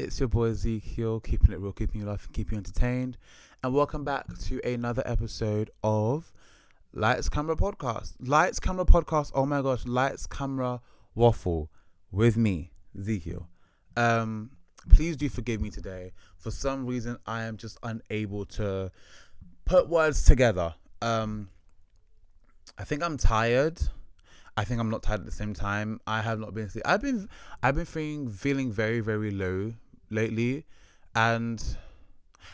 It's your boy Zkiel, keeping it real, keeping you laughing, keeping you entertained. And welcome back to another episode of Lights Camera Podcast. Lights Camera Podcast, oh my gosh, Lights Camera Waffle with me, Zkiel. Please do forgive me today. For some reason, I am just unable to put words together. I think I'm tired. I think I'm not tired at the same time. I have not been asleep. I've been feeling very, very low lately, and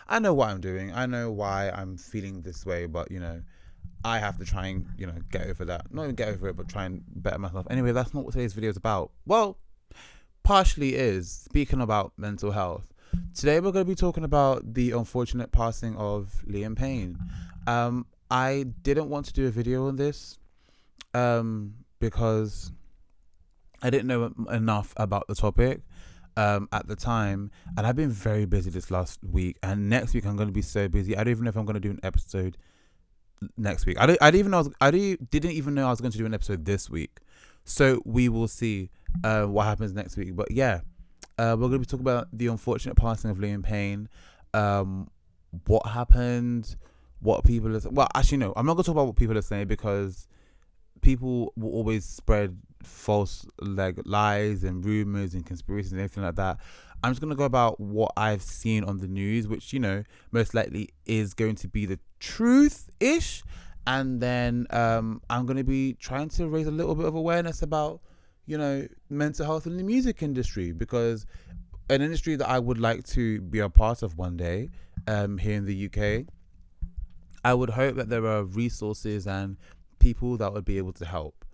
I know what I'm doing. I know why I'm feeling this way, but I have to try and get over that. Not even get over it, but try and better myself. Anyway, that's not what today's video is about. Well, partially is. Speaking about mental health, today we're going to be talking about the unfortunate passing of Liam Payne. I didn't want to do a video on this, because I didn't know enough about the topic at the time, and I've been very busy this last week, and next week I'm going to be so busy. I don't even know if I'm going to do an episode next week. I didn't even know I was going to do an episode this week, so we will see what happens next week. But yeah, we're going to be talking about the unfortunate passing of Liam Payne, what happened, what people are. Well, actually no, I'm not going to talk about what people are saying, because people will always spread false lies and rumors and conspiracies and everything like that. I'm just going to go about what I've seen on the news, which most likely is going to be the truth-ish, and then I'm going to be trying to raise a little bit of awareness about mental health in the music industry, because an industry that I would like to be a part of one day here in the UK. I would hope that there are resources and people that would be able to help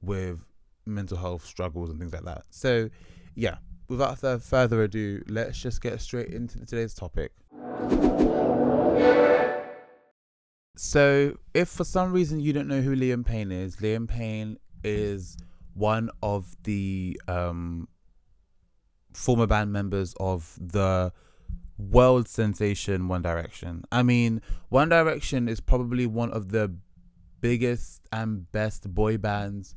with mental health struggles and things like that. So yeah, without further ado, let's just get straight into today's topic. So if for some reason you don't know who Liam Payne is one of the former band members of the world sensation One Direction. I mean, One Direction is probably one of the biggest and best boy bands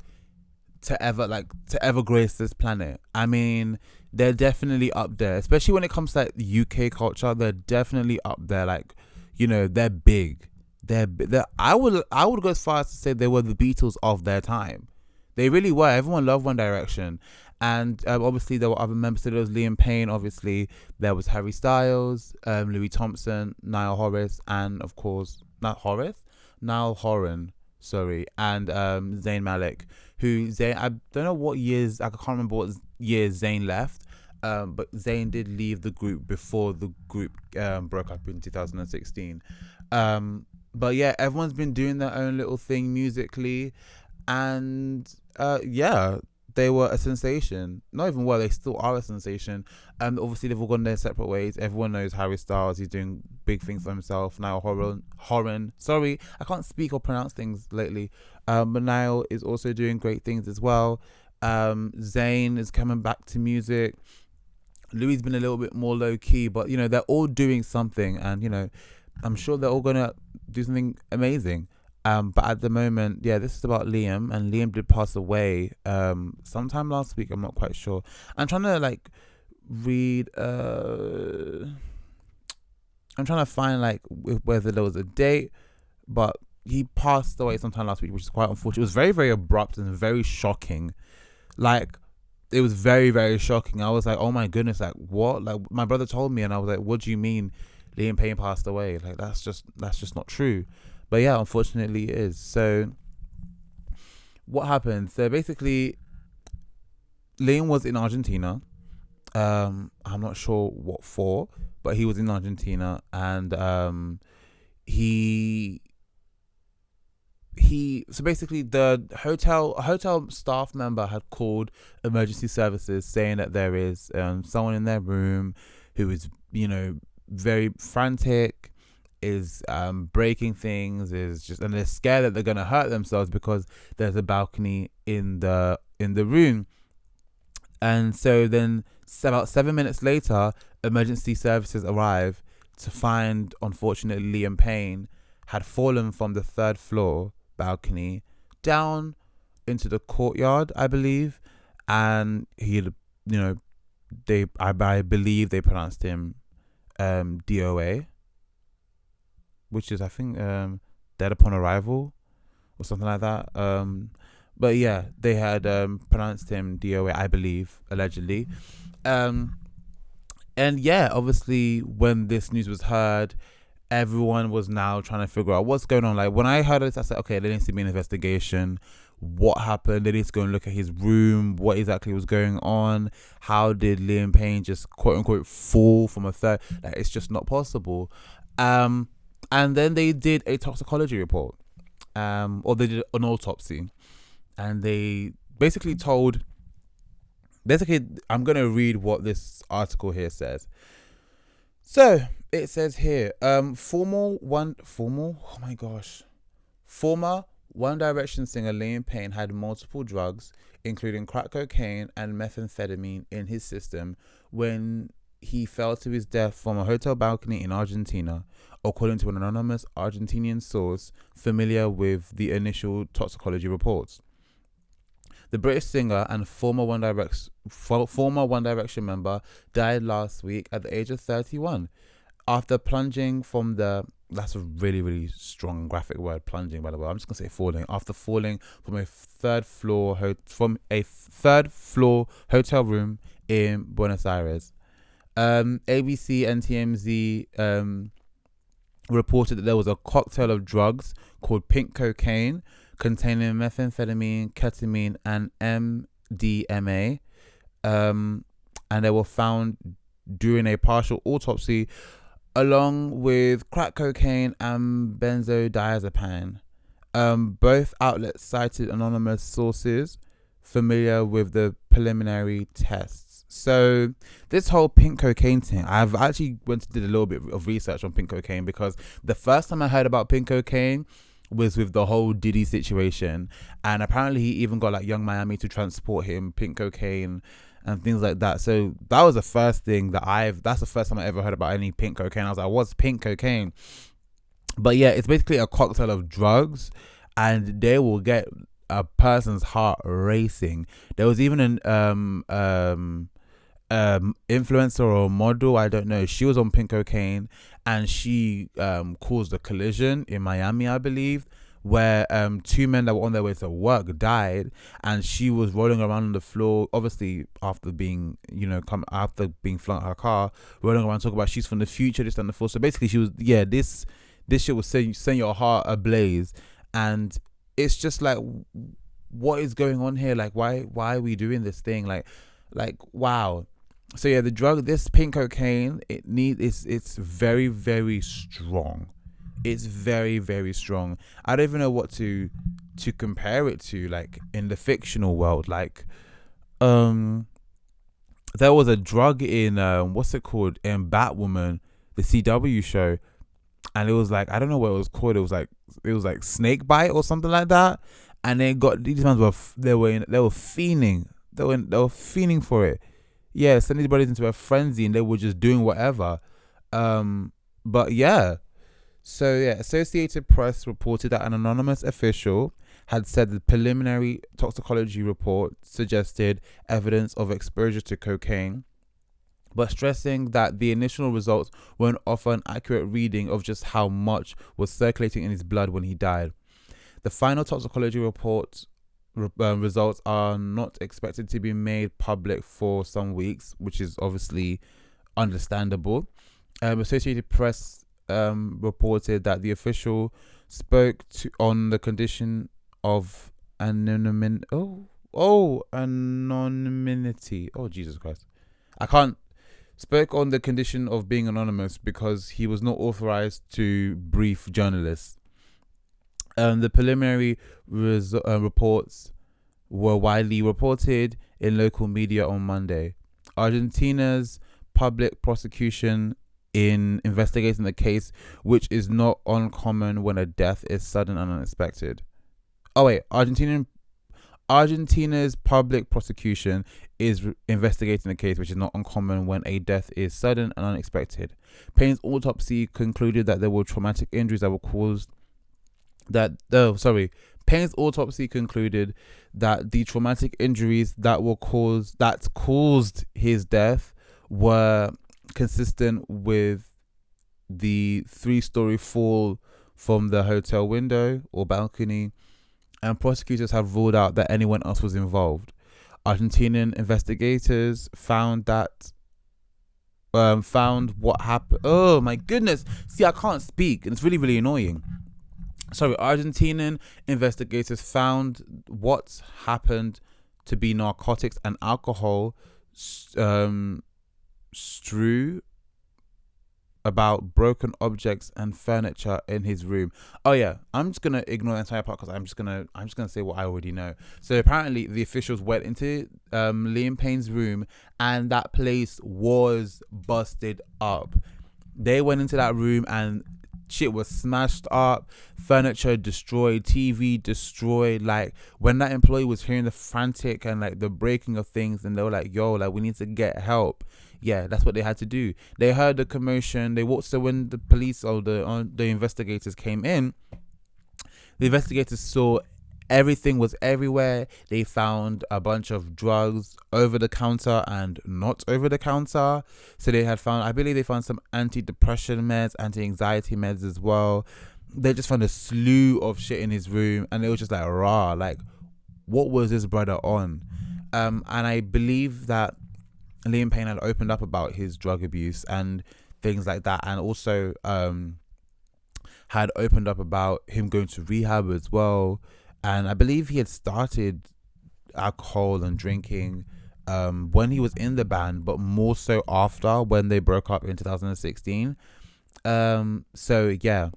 to ever grace this planet. I mean, they're definitely up there, especially when it comes to UK culture. They're definitely up there. They're big. I would go as far as to say they were the Beatles of their time. They really were. Everyone loved One Direction. And obviously there were other members. So there was Liam Payne, obviously. There was Harry Styles, Louis Thompson, Niall Horan, and of course, Niall Horan, and Zayn Malik, I don't know what years, I can't remember what years Zayn left, but Zayn did leave the group before the group broke up in 2016. But yeah, everyone's been doing their own little thing musically, and yeah, they were a sensation. Not even they still are a sensation. Obviously they've all gone their separate ways. Everyone knows Harry Styles. He's doing big things for himself. Niall Horan. Sorry, I can't speak or pronounce things lately. But Niall is also doing great things as well. Zayn is coming back to music. Louis been a little bit more low key, but they're all doing something, and I'm sure they're all gonna do something amazing. But at the moment, yeah, this is about Liam, and Liam did pass away sometime last week. I'm not quite sure. I'm trying to read. I'm trying to find whether there was a date, but he passed away sometime last week, which is quite unfortunate. It was very, very abrupt and very shocking. It was very, very shocking. I was like, oh my goodness, what? My brother told me, and I was like, what do you mean Liam Payne passed away? That's just not true. But yeah, unfortunately it is. So what happened? So basically, Liam was in Argentina. I'm not sure what for, but he was in Argentina, and so basically the hotel staff member had called emergency services saying that there is someone in their room who is very frantic, is breaking things, and they're scared that they're gonna hurt themselves because there's a balcony in the room. And so then about 7 minutes later, emergency services arrive to find, unfortunately, Liam Payne had fallen from the third floor balcony down into the courtyard, I believe, and he had I believe they pronounced him DOA, which is I think dead upon arrival or something like that. But yeah, they had pronounced him DOA, I believe, allegedly. And yeah, obviously when this news was heard, everyone was now trying to figure out what's going on. Like when I heard this, I said, okay, there needs to be an investigation. What happened? They need to go and look at his room. What exactly was going on? How did Liam Payne just quote unquote fall from a third? Like it's just not possible. And then they did a toxicology report, or they did an autopsy, and they basically told. Basically, I'm gonna read what this article here says. So it says here, former One Direction singer Liam Payne had multiple drugs, including crack cocaine and methamphetamine, in his system when he fell to his death from a hotel balcony in Argentina, according to an anonymous Argentinian source familiar with the initial toxicology reports. The British singer and former One Direction member died last week at the age of 31 after plunging from the... That's a really, really strong graphic word, plunging, by the way. I'm just going to say falling. After falling from a third floor hotel room in Buenos Aires. ABC and TMZ reported that there was a cocktail of drugs called pink cocaine containing methamphetamine, ketamine, and MDMA, and they were found during a partial autopsy, along with crack cocaine and benzodiazepine. Both outlets cited anonymous sources familiar with the preliminary tests. So this whole pink cocaine thing, I've actually did a little bit of research on pink cocaine, because the first time I heard about pink cocaine was with the whole Diddy situation, and apparently he even got like Young Miami to transport him pink cocaine and things like that. So that was the first thing that's the first time I ever heard about any pink cocaine. I was like, what's pink cocaine? But yeah, it's basically a cocktail of drugs, and they will get a person's heart racing. There was even an influencer or model, I don't know, she was on pink cocaine, and she caused a collision in Miami, I believe, where two men that were on their way to work died, and she was rolling around on the floor, obviously after being flung out her car, rolling around talking about she's from the future, this and the full. So basically she was, this shit was send your heart ablaze. And it's just like, what is going on here? Like, why are we doing this thing? Like wow. So yeah, the drug, this pink cocaine, it's very, very strong. It's very, very strong. I don't even know what to compare it to, like in the fictional world. Like there was a drug in what's it called, in Batwoman, the CW show, and it was like, I don't know what it was called. It was like snake bite or something like that. And they got, these ones were fiending. They were fiending for it. Yeah, sending these bodies into a frenzy, and they were just doing whatever. But yeah. So yeah, Associated Press reported that an anonymous official had said the preliminary toxicology report suggested evidence of exposure to cocaine, but stressing that the initial results won't offer an accurate reading of just how much was circulating in his blood when he died. The final toxicology report results are not expected to be made public for some weeks, which is obviously understandable. Associated Press reported that the official spoke on the condition of anonymity. Anonymity. Oh, Jesus Christ. Spoke on the condition of being anonymous because he was not authorized to brief journalists. The preliminary reports were widely reported in local media on Monday. Argentina's public prosecution in investigating the case, which is not uncommon when a death is sudden and unexpected. Argentina's public prosecution is investigating the case, which is not uncommon when a death is sudden and unexpected. Payne's autopsy concluded that there were traumatic injuries that were caused Payne's autopsy concluded that the traumatic injuries that caused his death were consistent with the 3-story fall from the hotel window or balcony, and prosecutors have ruled out that anyone else was involved. Argentinian investigators found what happened. Oh my goodness! See, I can't speak, and it's really, really annoying. Sorry, Argentinian investigators found what happened to be narcotics and alcohol strewn about broken objects and furniture in his room. Oh yeah, I'm just gonna ignore the entire part because I'm just gonna say what I already know. So apparently the officials went into Liam Payne's room and that place was busted up. They went into that room and shit was smashed up, furniture destroyed, TV destroyed. Like when that employee was hearing the frantic and like the breaking of things, and they were like, "Yo, like we need to get help." Yeah, that's what they had to do. They heard the commotion. They walked. So when the police or the investigators came in, the investigators saw everything was everywhere. They found a bunch of drugs over the counter and not over the counter. So they had found, I believe they found some antidepressant meds, anti-anxiety meds as well. They just found a slew of shit in his room, and it was just like, rah, like what was this brother on? And I believe that Liam Payne had opened up about his drug abuse and things like that, and also had opened up about him going to rehab as well. And I believe he had started alcohol and drinking when he was in the band, but more so after, when they broke up in 2016. So yeah.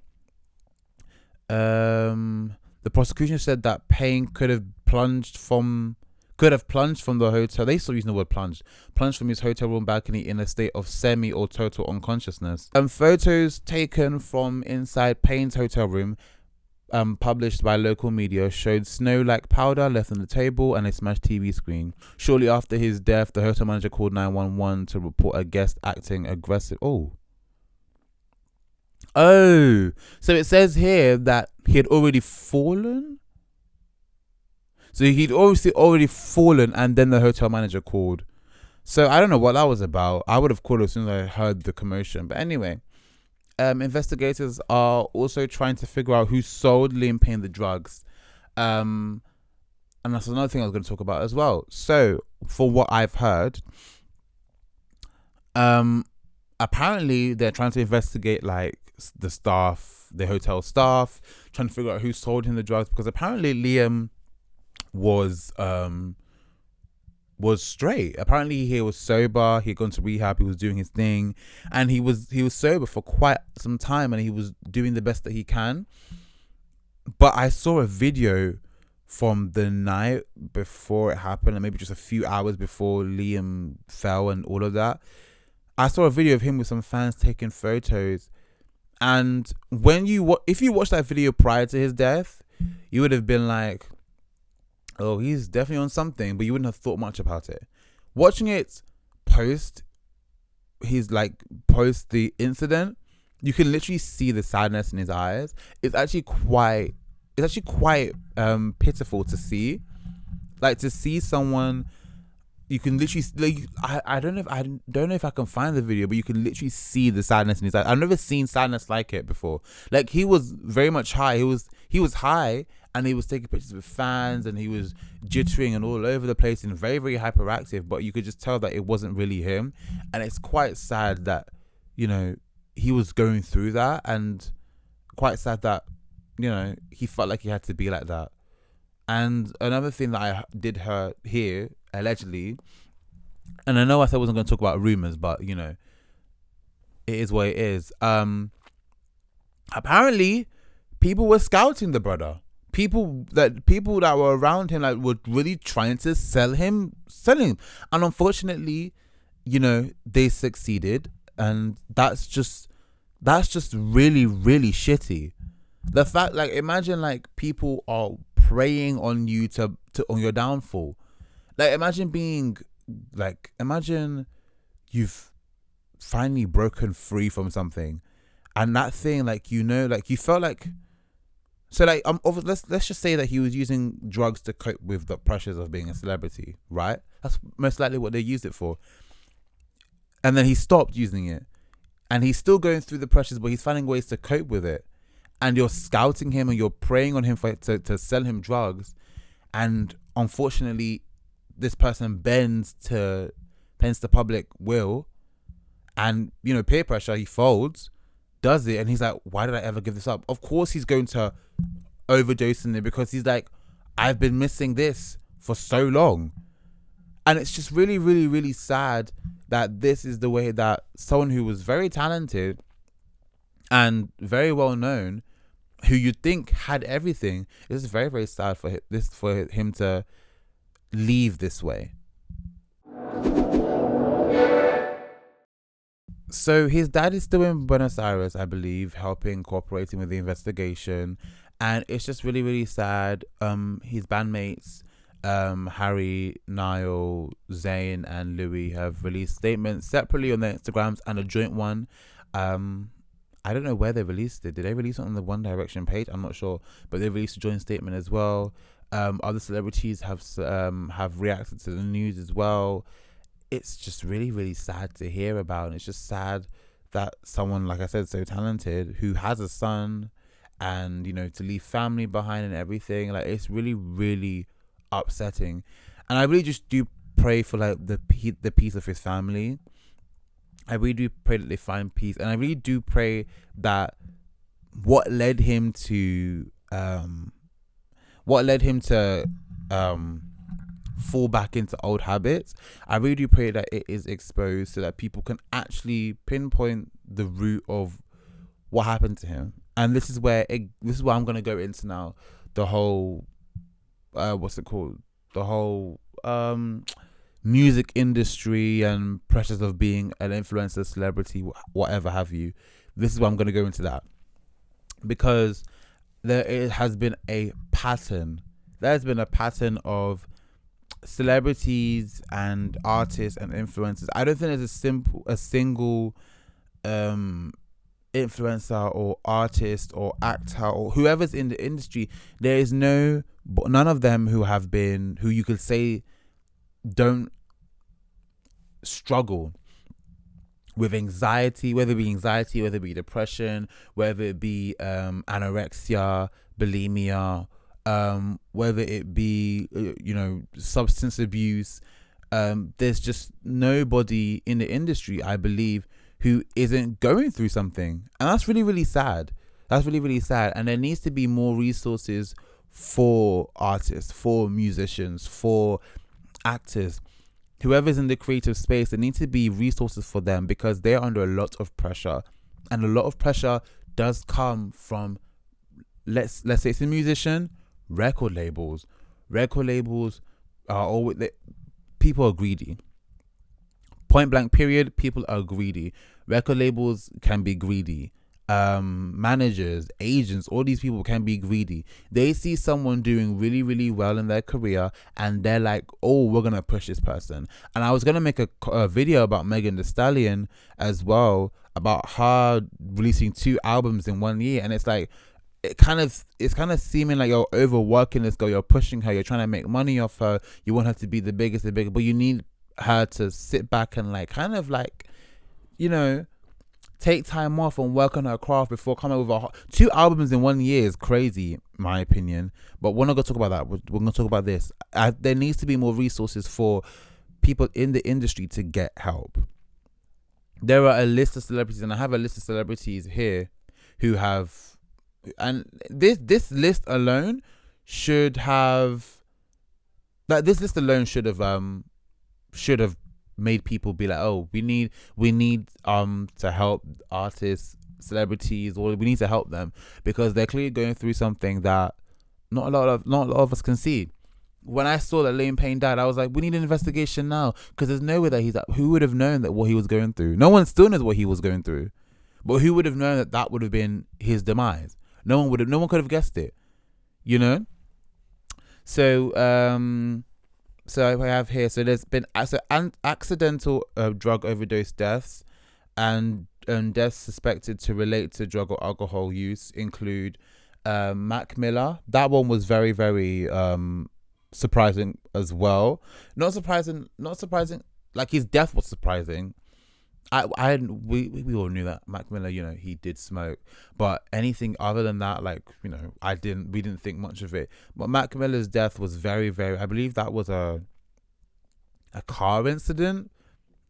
The prosecution said that Payne could have plunged from the hotel. They still using the word plunged from his hotel room balcony in a state of semi or total unconsciousness. Photos taken from inside Payne's hotel room, published by local media, showed snow-like powder left on the table and a smashed TV screen. Shortly after his death, the hotel manager called 911 to report a guest acting aggressive. Oh, so it says here that he had already fallen. So he'd obviously already fallen, and then the hotel manager called. So I don't know what that was about. I would have called as soon as I heard the commotion. But anyway, investigators are also trying to figure out who sold Liam Payne the drugs. And that's another thing I was going to talk about as well. So for what I've heard, apparently they're trying to investigate like the hotel staff, trying to figure out who sold him the drugs, because apparently Liam was straight. Apparently he was sober. He had gone to rehab. He was doing his thing, and he was sober for quite some time, and he was doing the best that he can. But I saw a video from the night before it happened, and maybe just a few hours before Liam fell and all of that. I saw a video of him with some fans taking photos, and if you watch that video prior to his death, you would have been like, oh, he's definitely on something, but you wouldn't have thought much about it. Watching it post the incident, you can literally see the sadness in his eyes. It's actually quite pitiful to see. Like, to see someone, you can literally, like, I don't know if I can find the video, but you can literally see the sadness in his eyes. I've never seen sadness like it before. Like, he was very much high. He was high, and he was taking pictures with fans, and he was jittering and all over the place and very, very hyperactive, but you could just tell that it wasn't really him. And it's quite sad that, you know, he was going through that, and quite sad that, you know, he felt like he had to be like that. And another thing that I did hear, allegedly, and I know I said I wasn't going to talk about rumors, but, you know, it is what it is. Apparently, people were scouting the brother. People that were around him, like, were really trying to sell him. And unfortunately, you know, they succeeded, and that's just really, really shitty. The fact, like, imagine, like, people are preying on you on your downfall. Like, imagine you've finally broken free from something, and that thing, like, you know, like, you felt like So like, let's just say that he was using drugs to cope with the pressures of being a celebrity, right? That's most likely what they used it for. And then he stopped using it, and he's still going through the pressures, but he's finding ways to cope with it. And you're scouting him and you're preying on him to sell him drugs, and unfortunately, this person bends to public will, and peer pressure. He folds, does it, and he's like, why did I ever give this up? Of course he's going to overdose in it, because he's like, I've been missing this for so long. And it's just really, really, really sad that this is the way that someone who was very talented and very well known, who you'd think had everything, it's very, very sad for him to leave this way. So his dad is still in Buenos Aires, I believe, cooperating with the investigation, and it's just really, really sad. His bandmates, Harry, Niall, Zayn, and Louis have released statements separately on their Instagrams, and a joint one. I don't know where they released it. Did they release it on the One Direction page? I'm not sure, but they released a joint statement as well. Other celebrities have reacted to the news as well. It's just really, really sad to hear about. And it's just sad that someone, like I said, so talented, who has a son, and to leave family behind and everything, like, it's really, really upsetting. And I really just do pray for like the peace of his family. I really do pray that they find peace, and I really do pray that what led him to fall back into old habits, I really do pray that it is exposed, so that people can actually pinpoint the root of what happened to him. And this is where I'm going to go into now, the whole the whole music industry and pressures of being an influencer, celebrity, whatever have you. This is why I'm going to go into that, because there has been a pattern. There's been a pattern of celebrities and artists and influencers. I don't think there's a single influencer or artist or actor or whoever's in the industry. There is none of them who you could say don't struggle with anxiety, whether it be depression, whether it be anorexia, bulimia, whether it be substance abuse. There's just nobody in the industry, I believe, who isn't going through something, and that's really, really sad. And there needs to be more resources for artists, for musicians, for actors, whoever's in the creative space. There needs to be resources for them, because they're under a lot of pressure, and a lot of pressure does come from, let's say it's a musician, record labels are always, people are greedy. Point blank period. People are greedy. Record labels can be greedy. Managers, agents, all these people can be greedy. They see someone doing really, really well in their career, and they're like, oh, we're gonna push this person. And I was gonna make a video about Megan Thee Stallion as well, about her releasing 2 albums in 1 year, and it's like, it's kind of seeming like you're overworking this girl, you're pushing her, you're trying to make money off her, you want her to be the biggest, but you need her to sit back and take time off and work on her craft before coming with 2 albums in 1 year is crazy, in my opinion. But we're not going to talk about that. We're going to talk about this. There needs to be more resources for people in the industry to get help. There are a list of celebrities, and I have a list of celebrities here who have, and this list alone should have made people be like, oh, we need to help artists, celebrities, or we need to help them, because they're clearly going through something that not a lot of us can see. When I saw that Payne died, I was like, we need an investigation now, because there's no way that who would have known that what he was going through? No one still knows what he was going through, but who would have known that would have been his demise? No one could have guessed it, So I have here, so there's been accidental drug overdose deaths, and deaths suspected to relate to drug or alcohol use include Mac Miller. That one was very, very surprising as well. Not surprising. Like his death was surprising. We all knew that Mac Miller, he did smoke, but anything other than that, like, we didn't think much of it. But Mac Miller's death was very, very, I believe that was a car incident.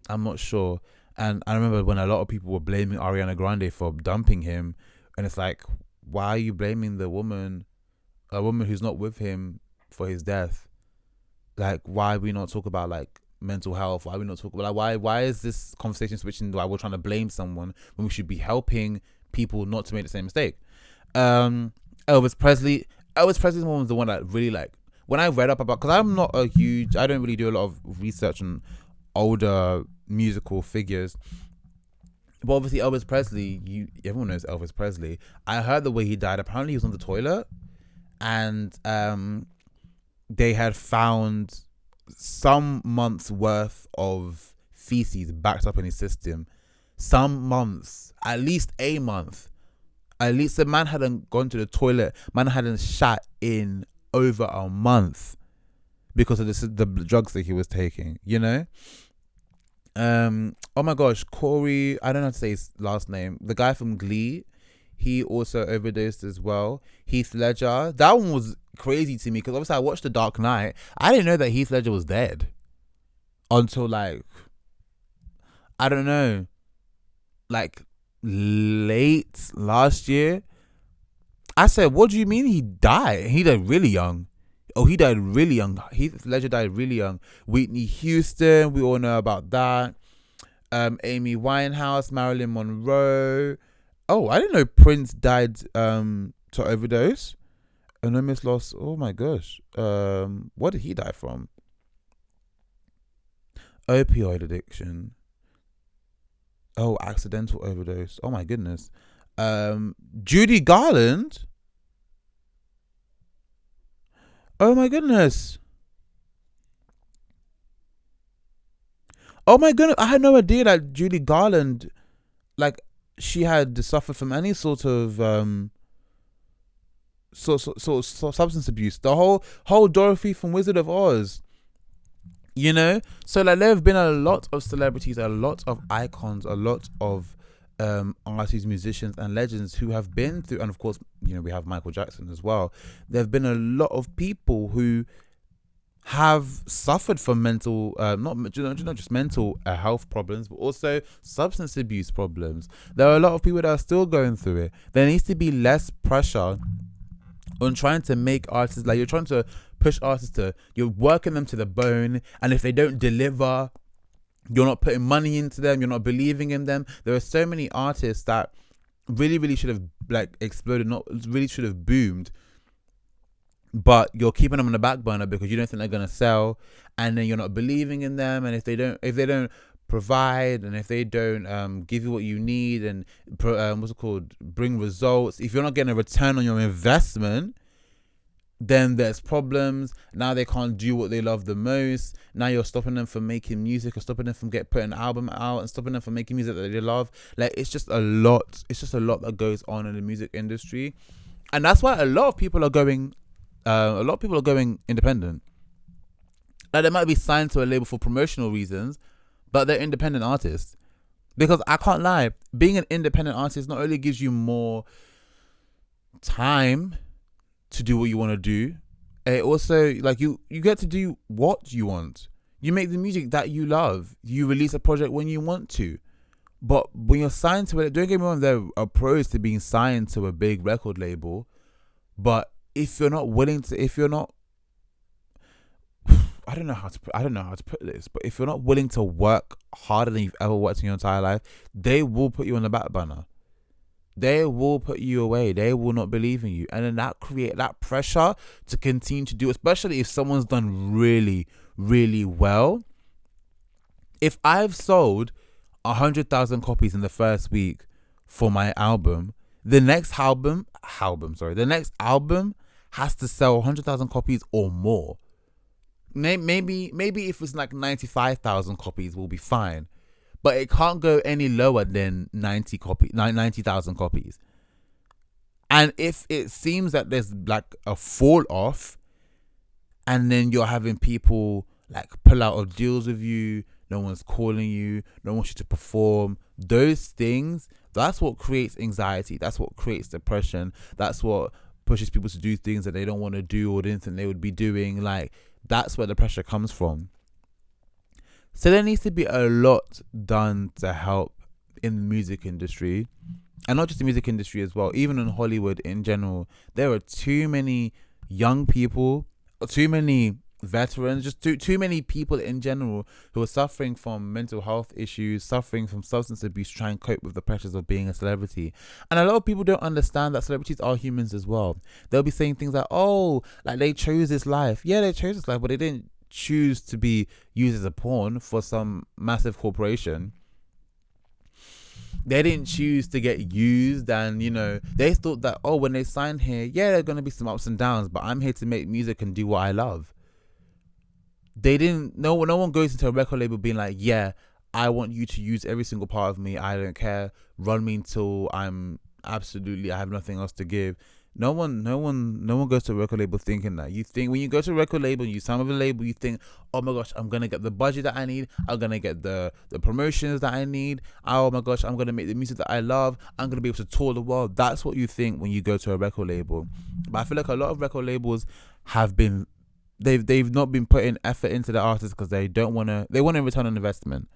I'm not sure. And I remember when a lot of people were blaming Ariana Grande for dumping him, and it's like, why are you blaming a woman who's not with him for his death? Like, why we not talk about like mental health? Why we not talk about like, why is this conversation switching? Why we're trying to blame someone when we should be helping people not to make the same mistake? Elvis Presley's one was the one that really, like, when I read up about, because I don't really do a lot of research on older musical figures, but obviously Elvis Presley, everyone knows Elvis Presley. I heard the way he died. Apparently he was on the toilet, and they had found some months worth of feces backed up in his system. Some months, at least a month. At least the man hadn't gone to the toilet. Man hadn't shat in over a month because of the drugs that he was taking. Oh my gosh, Corey, I don't know how to say his last name. The guy from Glee, he also overdosed as well. Heath Ledger, that one was crazy to me because obviously I watched The Dark Knight. I didn't know that Heath Ledger was dead until, like, I don't know, like late last year. I said, what do you mean he died? He died really young. Oh, he died really young. Heath Ledger died really young. Whitney Houston, we all know about that. Amy Winehouse, Marilyn Monroe. Oh, I didn't know Prince died to overdose. Anonymous loss. Oh my gosh. What did he die from? Opioid addiction. Oh, accidental overdose. Oh my goodness. Judy Garland. Oh my goodness. Oh my goodness. I had no idea that Judy Garland, like, she had suffered from any sort of substance abuse. The whole Dorothy from Wizard of Oz. So like there have been a lot of celebrities, a lot of icons, a lot of artists, musicians and legends who have been through, and of course, we have Michael Jackson as well. There have been a lot of people who have suffered from mental, not just mental health problems, but also substance abuse problems. There are a lot of people that are still going through it. There needs to be less pressure on trying to make artists, like, you're trying to push artists you're working them to the bone, and if they don't deliver, you're not putting money into them, you're not believing in them. There are so many artists that really, really should have, like, exploded, not really should have boomed, but you're keeping them on the back burner because you don't think they're gonna sell, and then you're not believing in them. And if they don't provide, and if they don't give you what you need, and bring results, if you're not getting a return on your investment, then there's problems. Now they can't do what they love the most. Now you're stopping them from making music, or stopping them from putting an album out, and stopping them from making music that they love. Like, it's just a lot that goes on in the music industry, and that's why a lot of people are going independent. Like, they might be signed to a label for promotional reasons, but they're independent artists. Because I can't lie, being an independent artist not only gives you more time to do what you want to do, it also, like, you get to do what you want. You make the music that you love. You release a project when you want to. But when you're signed to it, don't get me wrong, there are pros to being signed to a big record label. But if you're not willing to, I don't know how to put this, but if you're not willing to work harder than you've ever worked in your entire life, they will put you on the back burner. They will put you away. They will not believe in you. And then that create that pressure to continue to do, especially if someone's done really, really well. If I've sold 100,000 copies in the first week for my album, the next album has to sell 100,000 copies or more. Maybe if it's like 95,000 copies, we'll be fine. But it can't go any lower than 90,000 copies. And if it seems that there's like a fall off, and then you're having people like pull out of deals with you, no one's calling you, no one wants you to perform, those things, that's what creates anxiety. That's what creates depression. That's what pushes people to do things that they don't want to do or didn't think they would be doing. Like, that's where the pressure comes from. So there needs to be a lot done to help in the music industry, and not just the music industry as well, even in Hollywood in general. There are too many young people, too many veterans, just too many people in general who are suffering from mental health issues, suffering from substance abuse, to try and cope with the pressures of being a celebrity. And a lot of people don't understand that celebrities are humans as well. They'll be saying things like, oh, like they chose this life. Yeah, they chose this life, but they didn't choose to be used as a pawn for some massive corporation. They didn't choose to get used, and they thought that, oh, when they signed here, yeah, there are going to be some ups and downs, but I'm here to make music and do what I love. They didn't. No one goes into a record label being like, yeah, I want you to use every single part of me. I don't care. Run me until I have nothing else to give. No one goes to a record label thinking that. You think when you go to a record label, you sign with a label, you think, oh my gosh, I'm gonna get the budget that I need. I'm gonna get the promotions that I need. Oh my gosh, I'm gonna make the music that I love. I'm gonna be able to tour the world. That's what you think when you go to a record label. But I feel like a lot of record labels they've not been putting effort into the artists because they want a return on investment.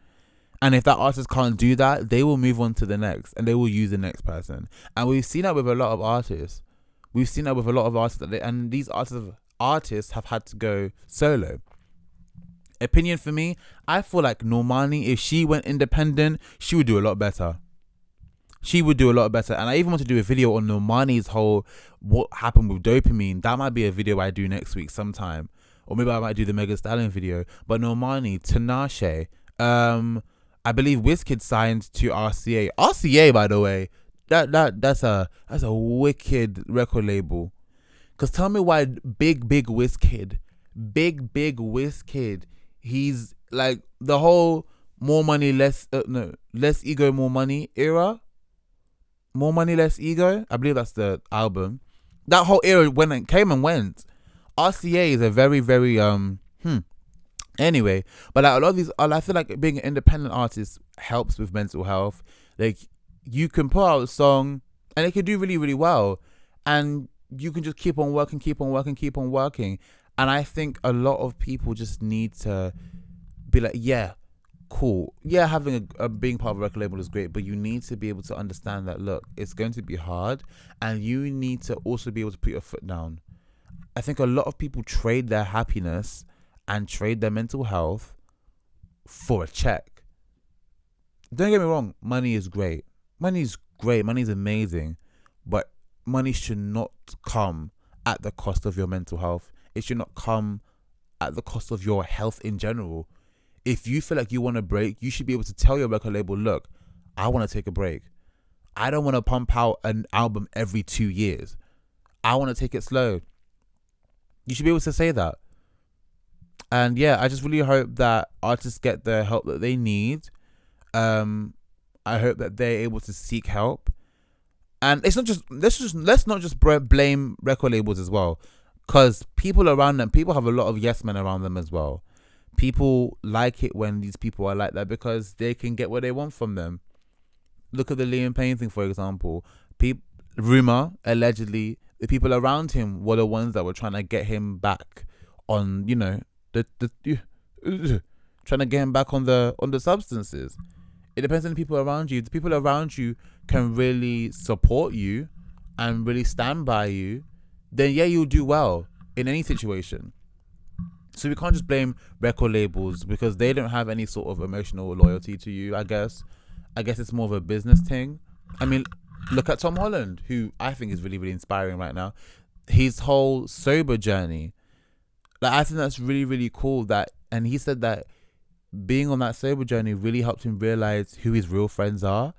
And if that artist can't do that, they will move on to the next, and they will use the next person. And we've seen that with a lot of artists. And these artists have had to go solo. Opinion for me, I feel like Normani, if she went independent, she would do a lot better. And I even want to do a video on Normani's whole what happened with dopamine. That might be a video I do next week sometime. Or maybe I might do the Megan Stallion video. But Normani, Tinashe, I believe Wizkid signed to RCA. RCA, by the way, that's a wicked record label. Cause tell me why big Wizkid, he's like the whole more money less ego more money era. More money less ego. I believe that's the album. That whole era when it came and went. RCA is a very very Anyway, but like a lot of these, I feel like being an independent artist helps with mental health. Like, you can put out a song and it can do really, really well, and you can just keep on working. And I think a lot of people just need to be like, yeah, cool. Yeah, having a being part of a record label is great, but you need to be able to understand that, look, it's going to be hard, and you need to also be able to put your foot down. I think a lot of people trade their happiness and trade their mental health for a check. Don't get me wrong, money is great. Money's amazing, but money should not come at the cost of your mental health. It should not come at the cost of your health in general. If you feel like you want a break, you should be able to tell your record label, look, I want to take a break. I don't want to pump out an album every 2 years. I want to take it slow. You should be able to say that. And yeah, I just really hope that artists get the help that they need. I hope that they're able to seek help. And it's not just let's not just blame record labels as well, because people around them, people have a lot of yes men around them as well. People like it when these people are like that because they can get what they want from them. Look at the Liam Payne thing, for example. Rumor, allegedly, the people around him were the ones that were trying to get him back on, trying to get him back on the substances. It depends on the people around you. If the people around you can really support you and really stand by you, then yeah, you'll do well in any situation. So we can't just blame record labels because they don't have any sort of emotional loyalty to you, I guess. I guess it's more of a business thing. I mean, look at Tom Holland, who I think is really, really inspiring right now. His whole sober journey. Like, I think that's really, really cool. And he said that being on that sober journey really helped him realize who his real friends are.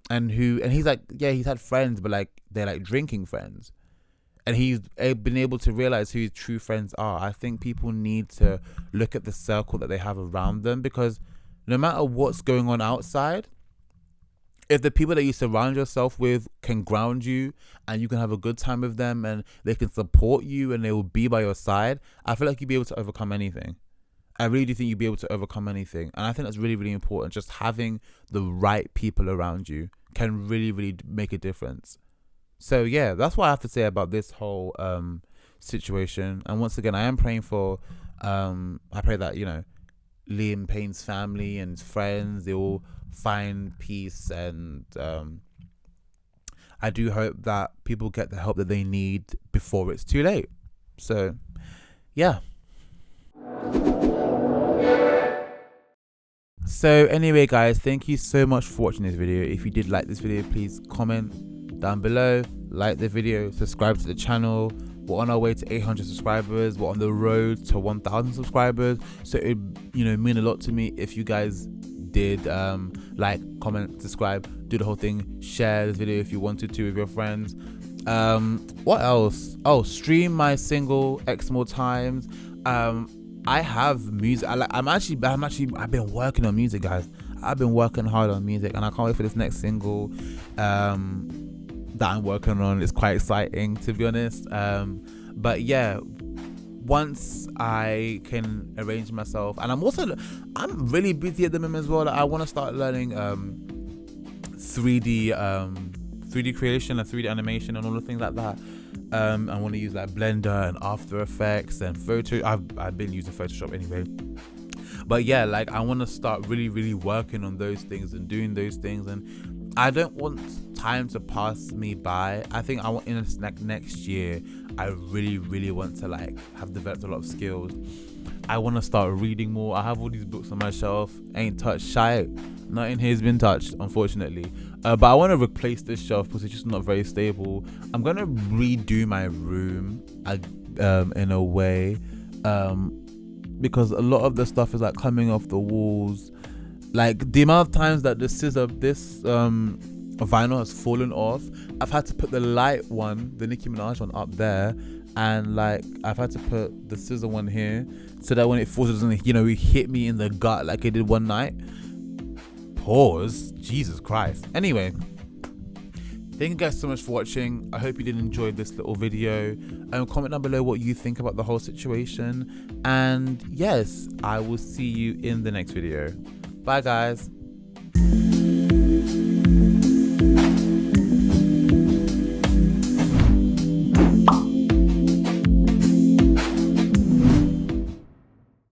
And he's like, yeah, he's had friends, but like they're like drinking friends. And he's been able to realize who his true friends are. I think people need to look at the circle that they have around them, because no matter what's going on outside, if the people that you surround yourself with can ground you and you can have a good time with them and they can support you and they will be by your side, I feel like you'll be able to overcome anything. I really do think you'll be able to overcome anything. And I think that's really, really important. Just having the right people around you can really, really make a difference. So yeah, that's what I have to say about this whole situation. And once again, I am praying for I pray that, you know, Liam Payne's family and his friends, they all find peace, and I do hope that people get the help that they need before it's too late. So yeah. So anyway guys, thank you so much for watching this video. If you did like this video, please comment down below, like the video, subscribe to the channel. We're on our way to 800 subscribers. We're on the road to 1,000 subscribers. So it, you know, mean a lot to me if you guys did like, comment, subscribe, do the whole thing, share this video if you wanted to with your friends. What else? Oh, stream my single X more times. I have music. I've been working on music, guys. I've been working hard on music, and I can't wait for this next single that I'm working on. It's quite exciting, to be honest. But yeah, once I can arrange myself, and I'm really busy at the moment as well. Like, I want to start learning 3D creation and 3D animation and all the things like that. I want to use like Blender and After Effects and I've been using Photoshop anyway. But yeah, like, I want to start really, really working on those things and doing those things, and I don't want time to pass me by. I think I want in this next year, I really, really want to like have developed a lot of skills. I want to start reading more. I have all these books on my shelf, ain't touched shit. Nothing here's been touched, unfortunately. But I want to replace this shelf because it's just not very stable. I'm gonna redo my room in a way, because a lot of the stuff is like coming off the walls. Like, the amount of times that this vinyl has fallen off, I've had to put the light one, the Nicki Minaj one, up there, and like I've had to put the scissor one here so that when it falls, it doesn't, you know, it hit me in the gut like it did one night. Pause. Jesus Christ. Anyway, thank you guys so much for watching. I hope you did enjoy this little video. Comment down below what you think about the whole situation, and yes, I will see you in the next video. Bye guys.